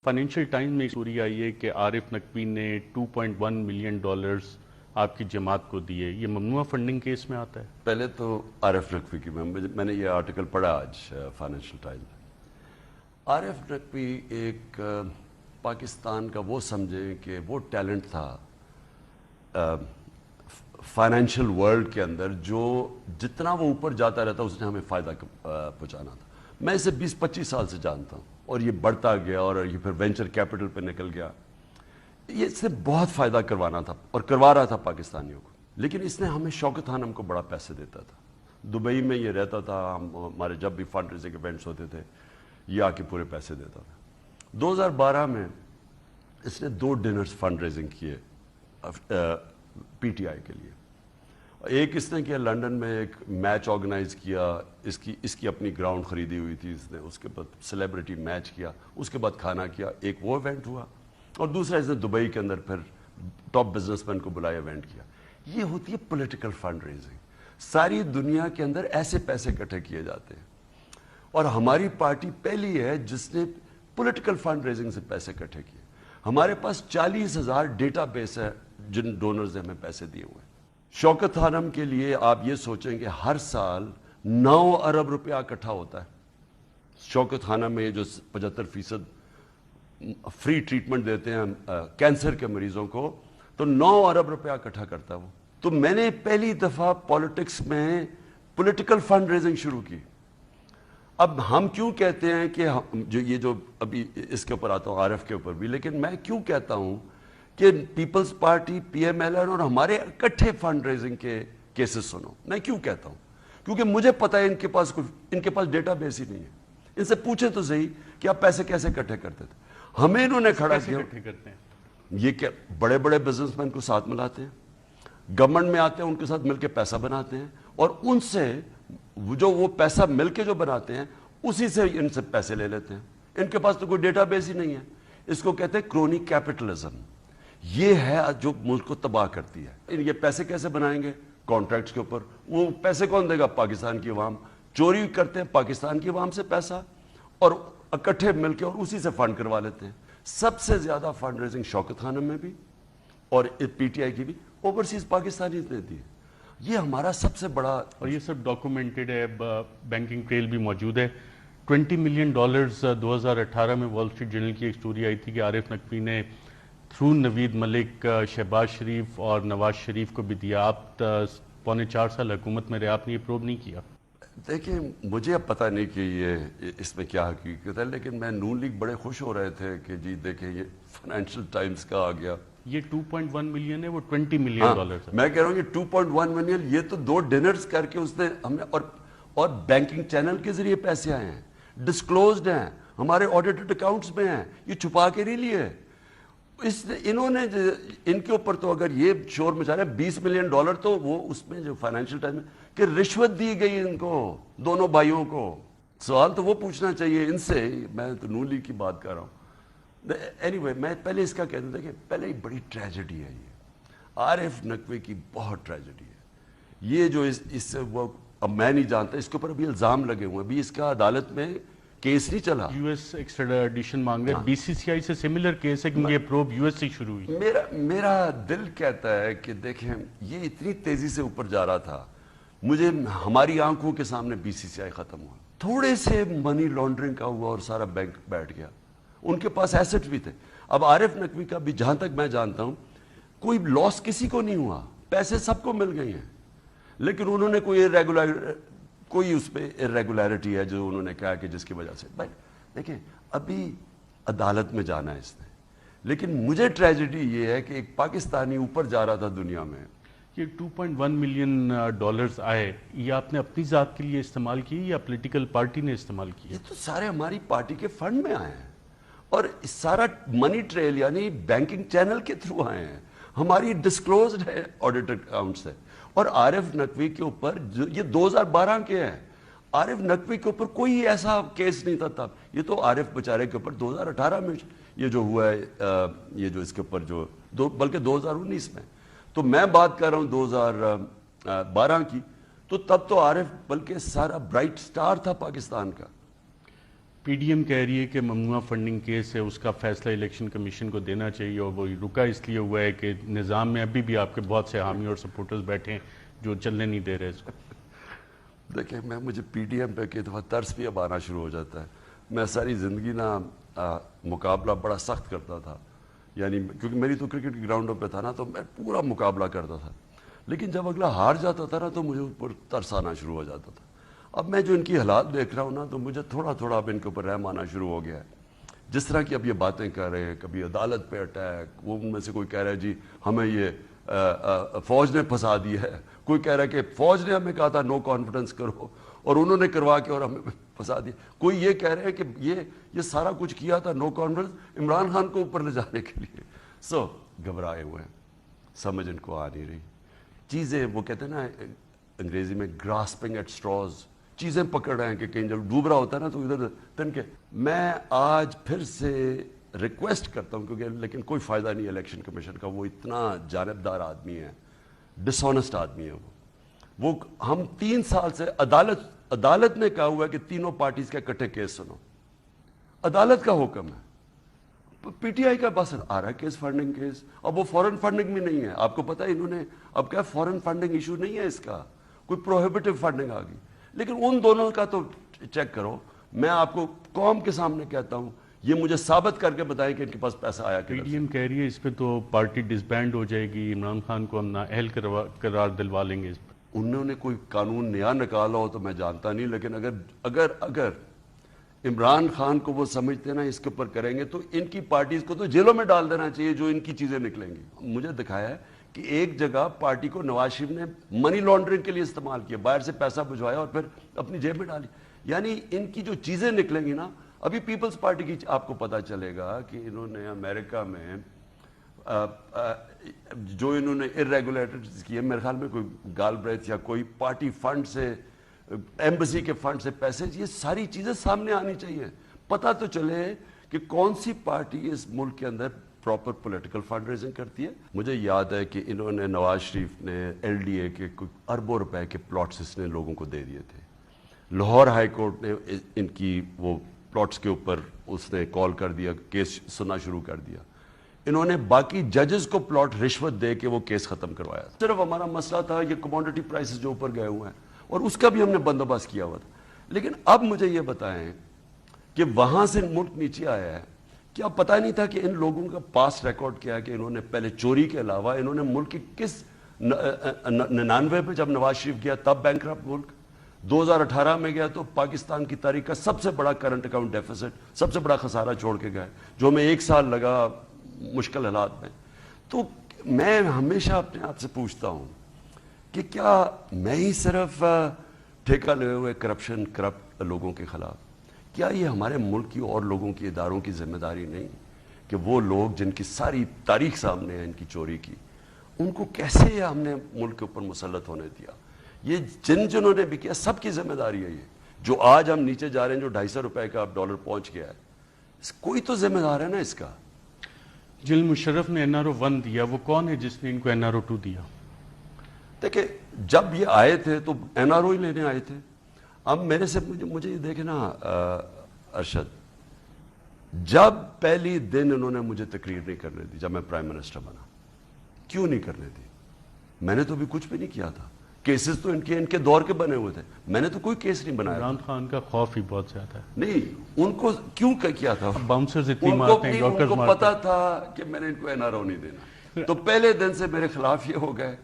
Financial Times میں ایک story آئی ہے کہ عارف نقوی نے $2.1 ملین آپ کی جماعت کو دیے. یہ ممنوعہ فنڈنگ کیس میں آتا ہے؟ پہلے تو عارف نقوی کی میں نے یہ آرٹیکل پڑھا آج فائنینشیل ٹائمز میں. عارف نقوی ایک پاکستان کا وہ سمجھیں کہ وہ ٹیلنٹ تھا فائنینشیل ورلڈ کے اندر جو جتنا وہ اوپر جاتا رہتا اس نے ہمیں فائدہ پہنچانا تھا. میں اسے 20-25 سال سے جانتا ہوں اور یہ بڑھتا گیا اور یہ پھر وینچر کیپٹل پہ نکل گیا. یہ اس نے بہت فائدہ کروانا تھا اور کروا رہا تھا پاکستانیوں کو. لیکن اس نے ہمیں شوکت خانم کو بڑا پیسے دیتا تھا. دبئی میں یہ رہتا تھا, ہمارے جب بھی فنڈ ریزنگ ایونٹس ہوتے تھے یہ آ کے پورے پیسے دیتا تھا. 2012 میں اس نے 2 ڈنرز فنڈ ریزنگ کیے پی ٹی آئی کے لیے. ایک اس نے کیا لنڈن میں ایک میچ آرگنائز کیا, اس کی اپنی گراؤنڈ خریدی ہوئی تھی اس نے, اس کے بعد سیلیبریٹی میچ کیا, اس کے بعد کھانا کیا, ایک وہ ایونٹ ہوا. اور دوسرا اس نے دبئی کے اندر پھر ٹاپ بزنس مین کو بلایا ایونٹ کیا. یہ ہوتی ہے پولیٹیکل فنڈ ریزنگ. ساری دنیا کے اندر ایسے پیسے اکٹھے کیے جاتے ہیں اور ہماری پارٹی پہلی ہے جس نے پولیٹیکل فنڈ ریزنگ سے پیسے اکٹھے کیے. ہمارے پاس 40,000 ڈیٹا بیس ہے جن ڈونرز نے ہمیں پیسے دیے ہوئے ہیں. شوکت خانم کے لیے آپ یہ سوچیں کہ ہر سال 9 ارب روپیہ اکٹھا ہوتا ہے. شوکت خانم میں جو 75% فری ٹریٹمنٹ دیتے ہیں کینسر کے مریضوں کو, تو 9 ارب روپیہ اکٹھا کرتا ہے وہ. تو میں نے پہلی دفعہ پالیٹکس میں پولیٹیکل فنڈ ریزنگ شروع کی. اب ہم کیوں کہتے ہیں کہ جو ابھی اس کے اوپر آتا ہوں عارف کے اوپر بھی, لیکن میں کیوں کہتا ہوں کہ Peoples Party, PML N اور ہمارے اکٹھے فنڈ ریزنگ کے کیسز سنو. میں کیوں کہتا ہوں؟ کیونکہ مجھے پتا ہے ان کے پاس ڈیٹا بیس ہی نہیں ہے. ان سے پوچھیں تو صحیح کہ آپ پیسے کیسے اکٹھے کرتے تھے. ہمیں انہوں نے کھڑا کیا. یہ کہ بڑے بڑے بزنس مین کو ساتھ ملاتے ہیں, گورنمنٹ میں آتے ہیں, ان کے ساتھ مل کے پیسہ بناتے ہیں اور ان سے جو وہ پیسہ مل کے جو بناتے ہیں اسی سے ان سے پیسے لے لیتے ہیں. ان کے پاس تو کوئی ڈیٹا بیس ہی نہیں ہے. اس کو کہتے ہیں کرونی کیپٹلزم. یہ ہے جو ملک کو تباہ کرتی ہے. یہ پیسے کیسے بنائیں گے؟ کانٹریکٹس کے اوپر. وہ پیسے کون دے گا؟ پاکستان کی عوام. چوری کرتے ہیں پاکستان کی عوام سے پیسہ اور اکٹھے مل کے اور اسی سے فنڈ کروا لیتے ہیں. سب سے زیادہ فنڈ ریزنگ شوکت خانم میں بھی اور پی ٹی آئی کی بھی اوورسیز پاکستانی نے دی ہے. یہ ہمارا سب سے بڑا, اور یہ سب ڈاکومنٹڈ ہے, بینکنگ ٹریل بھی موجود ہے. $20 ملین 2018 میں وال اسٹریٹ جرنل کی ایک سٹوری آئی تھی کہ عارف نقوی نے تھرو نوید ملک شہباز شریف اور نواز شریف کو بھی دیا. آپ 4.25 سال حکومت میں رہے, آپ نے یہ پروب نہیں کیا؟ دیکھیں مجھے اب پتہ نہیں کہ یہ اس میں کیا حقیقت ہے, لیکن میں نون لیگ بڑے خوش ہو رہے تھے کہ جی دیکھیں یہ فائنینشیل ٹائمز کا آ گیا. یہ 2.1 ملین ہے, وہ $20 ملین ہے. میں کہہ رہا ہوں یہ 2.1 ملین, یہ تو 2 ڈنرز کر کے اس نے ہم نے, اور بینکنگ چینل کے ذریعے پیسے آئے ہیں, ڈسکلوزڈ ہیں, ہمارے آڈیٹڈ اکاؤنٹس میں ہیں, یہ چھپا کے نہیں لیے. انہوں نے ان کے اوپر تو اگر یہ شور مچا رہے $20 ملین تو وہ اس میں جو فائنینشیل ٹائم میں کہ رشوت دی گئی ان کو, دونوں بھائیوں کو. سوال تو وہ پوچھنا چاہیے ان سے. میں تو نون لیگ کی بات کر رہا ہوں. اینی میں پہلے اس کا کہتا تھا کہ پہلے ہی بڑی ٹریجڈی ہے یہ عارف نقوی کی, بہت ٹریجڈی ہے یہ جو اس سے وہ. اب میں نہیں جانتا, اس کے اوپر ابھی الزام لگے ہوئے ہیں, ابھی اس کا عدالت میں کیس نہیں چلا. یو ایس ایکسٹریڈیشن مانگ رہے ہیں. بی سی سی آئی سے سملر کیس ہے کیونکہ یہ پروب یو ایس سے شروع ہوئی. میرا دل کہتا ہے کہ دیکھیں یہ اتنی تیزی سے اوپر جا رہا تھا, مجھے ہماری آنکھوں کے سامنے بی سی سی آئی ختم ہوا, تھوڑے سے منی لانڈرنگ کا ہوا اور سارا بینک بیٹھ گیا. ان کے پاس ایسٹ بھی تھے. اب عارف نقوی کا بھی جہاں تک میں جانتا ہوں کوئی لاس کسی کو نہیں ہوا, پیسے سب کو مل گئے ہیں, لیکن انہوں نے کوئی اس پہ irregularity ہے جو انہوں نے کہا کہ جس کی وجہ سے. بھائی دیکھیں ابھی عدالت میں جانا ہے اس نے, لیکن مجھے ٹریجڈی یہ ہے کہ ایک پاکستانی اوپر جا رہا تھا دنیا میں. یہ $2.1 ملین آئے, یہ آپ نے اپنی ذات کے لیے استعمال کی یا پولیٹیکل پارٹی نے استعمال کی؟ یہ تو سارے ہماری پارٹی کے فنڈ میں آئے ہیں اور سارا منی ٹریل یعنی بینکنگ چینل کے تھرو آئے ہیں. ہماری ڈسکلوزڈ ہے آڈیٹڈ اکاؤنٹ سے. اور عارف نقوی کے اوپر یہ 2012 کے ہیں, عارف نقوی کے اوپر کوئی ایسا کیس نہیں تھا. یہ تو عارف بیچارے کے اوپر 2018 میں یہ جو ہوا ہے, یہ جو اس کے اوپر جو بلکہ 2019 میں, تو میں بات کر رہا ہوں 2012 کی. تو تب تو عارف بلکہ سارا برائٹ سٹار تھا پاکستان کا. پی ڈی ایم کہہ رہی ہے کہ ممنوعہ فنڈنگ کیس ہے اس کا فیصلہ الیکشن کمیشن کو دینا چاہیے، اور وہ رکا اس لیے ہوا ہے کہ نظام میں ابھی بھی آپ کے بہت سے حامی اور سپورٹرز بیٹھے ہیں جو چلنے نہیں دے رہے اس کو۔ دیکھیں مجھے پی ڈی ایم پہ کئی دفعہ ترس بھی اب آنا شروع ہو جاتا ہے۔ میں ساری زندگی مقابلہ بڑا سخت کرتا تھا، یعنی کیونکہ میری تو کرکٹ کی گراؤنڈوں پہ تھا نا، تو میں پورا مقابلہ کرتا تھا، لیکن جب اگلا ہار جاتا تھا نا تو مجھے اوپر ترس آنا شروع ہو جاتا تھا۔ اب میں جو ان کی حالات دیکھ رہا ہوں نا، تو مجھے تھوڑا تھوڑا اب ان کے اوپر رحم آنا شروع ہو گیا ہے۔ جس طرح کی اب یہ باتیں کر رہے ہیں، کبھی عدالت پہ اٹیک، وہ ان میں سے کوئی کہہ رہا ہے جی ہمیں یہ فوج نے پھنسا دیا ہے، کوئی کہہ رہا ہے کہ فوج نے ہمیں کہا تھا نو کانفیڈنس کرو اور انہوں نے کروا کے اور ہمیں پھنسا دیا، کوئی یہ کہہ رہے ہیں کہ یہ سارا کچھ کیا تھا نو کانفیڈنس عمران خان کو اوپر لے جانے کے لیے۔ سو گھبرائے ہوئے ہیں، سمجھ ان کو آ نہیں رہی چیزیں، وہ کہتے ہیں نا انگریزی میں گراسپنگ ایٹ اسٹراز، چیزیں پکڑ رہے ہیں کہ کہیں جب ڈوب رہا ہوتا ہے نا تو ادھر تن کے۔ میں آج پھر سے ریکویسٹ کرتا ہوں، کیونکہ لیکن کوئی فائدہ نہیں الیکشن کمیشن کا، وہ اتنا جانبدار آدمی ہے، ڈس آنیسٹ آدمی ہے وہ ہم 3 سال سے عدالت نے کہا ہوا ہے کہ تینوں پارٹیز کے اکٹھے کیس سنو، عدالت کا حکم ہے، پی ٹی آئی کا بس آ رہا ہے کیس، فنڈنگ کیس، اب وہ فورن فنڈنگ بھی نہیں ہے، آپ کو پتا ہے انہوں نے اب کیا فورن فنڈنگ ایشو نہیں ہے اس کا، کوئی پروہیبٹیو فنڈنگ آ گئی، لیکن ان دونوں کا تو چیک کرو۔ میں آپ کو قوم کے سامنے کہتا ہوں، یہ مجھے ثابت کر کے بتائیں کہ ان کے پاس پیسہ آیا کہ پی ڈی ایم کہہ رہی ہے اس پہ تو پارٹی ڈسبینڈ ہو جائے گی، عمران خان کو ہم نااہل قرار دلوا لیں گے اس پہ۔ انہوں نے کوئی قانون نیا نکالا ہو تو میں جانتا نہیں، لیکن اگر عمران خان کو وہ سمجھتے نا اس کے اوپر کریں گے تو ان کی پارٹیز کو تو جیلوں میں ڈال دینا چاہیے جو ان کی چیزیں نکلیں گی۔ مجھے دکھایا ہے کہ ایک جگہ پارٹی کو نواز شریف نے منی لانڈرنگ کے لیے استعمال کیا، باہر سے پیسہ بھجوایا اور پھر اپنی جیب میں ڈالی، یعنی ان کی جو چیزیں نکلیں گی نا، ابھی پیپلز پارٹی کی آپ کو پتا چلے گا کہ انہوں نے امریکہ میں جو انہوں نے ارریگولیٹرز کیے، میرے خیال میں کوئی گال بریتھ یا کوئی پارٹی فنڈ سے، ایمبسی کے فنڈ سے پیسے، یہ ساری چیزیں سامنے آنی چاہیے، پتہ تو چلے کہ کون سی پارٹی اس ملک کے اندر پراپر پولیٹیکل فنڈ ریزنگ کرتی ہے۔ مجھے یاد ہے کہ انہوں نے نواز شریف نے ایل ڈی اے کے کوئی اربوں روپے کے پلاٹس اس نے لوگوں کو دے دیے تھے، لاہور ہائی کورٹ نے ان کی وہ پلاٹس کے اوپر اس نے کال کر دیا، کیس سننا شروع کر دیا، انہوں نے باقی ججز کو پلاٹ رشوت دے کے وہ کیس ختم کروایا۔ صرف ہمارا مسئلہ تھا یہ کموڈٹی پرائسز جو اوپر گئے ہوئے ہیں، اور اس کا بھی ہم نے بندوبست کیا ہوا تھا، لیکن اب مجھے یہ بتائیں کہ وہاں سے ملک نیچے آیا ہے، کیا پتہ نہیں تھا کہ ان لوگوں کا پاس ریکارڈ کیا ہے، کہ انہوں نے پہلے چوری کے علاوہ انہوں نے ملک کی کس 99 پہ جب نواز شریف گیا تب بینکرپٹ ملک، 2018 میں گیا تو پاکستان کی تاریخ کا سب سے بڑا کرنٹ اکاؤنٹ ڈیفیسٹ، سب سے بڑا خسارہ چھوڑ کے گئے، جو ہمیں 1 سال لگا مشکل حالات میں۔ تو میں ہمیشہ اپنے آپ سے پوچھتا ہوں کہ کیا میں ہی صرف ٹھیکہ لے ہوئے کرپٹ لوگوں کے خلاف، کیا یہ ہمارے ملک کی اور لوگوں کی اداروں کی ذمہ داری نہیں کہ وہ لوگ جن کی ساری تاریخ سامنے ہے ان کی چوری کی، ان کو کیسے ہم نے ملک کے اوپر مسلط ہونے دیا؟ یہ جنہوں نے بھی کیا، سب کی ذمہ داری ہے یہ، جو آج ہم نیچے جا رہے ہیں، جو 250 روپے کا اب ڈالر پہنچ گیا ہے، کوئی تو ذمہ دار ہے نا اس کا۔ جنرل مشرف نے NRO-1 دیا، وہ کون ہے جس نے ان کو NRO-2 دیا؟ دیکھیں جب یہ آئے تھے تو NRO ہی لینے آئے تھے۔ اب میرے سے مجھے یہ دیکھیں نا ارشد، جب پہلی دن انہوں نے مجھے تقریر نہیں کرنے دی، جب میں پرائم منسٹر بنا، کیوں نہیں کرنے دی؟ میں نے تو بھی کچھ بھی نہیں کیا تھا، کیسز تو ان کے دور کے بنے ہوئے تھے، میں نے تو کوئی کیس نہیں بنایا۔ عمران خان کا خوف ہی بہت زیادہ ہے۔ نہیں، ان کو کیوں کیا تھا؟ باؤنسرز اتنی مارتے ہیں، ان کو پتا تھا کہ میں نے ان کو NRO نہیں دینا، تو پہلے دن سے میرے خلاف یہ ہو گئے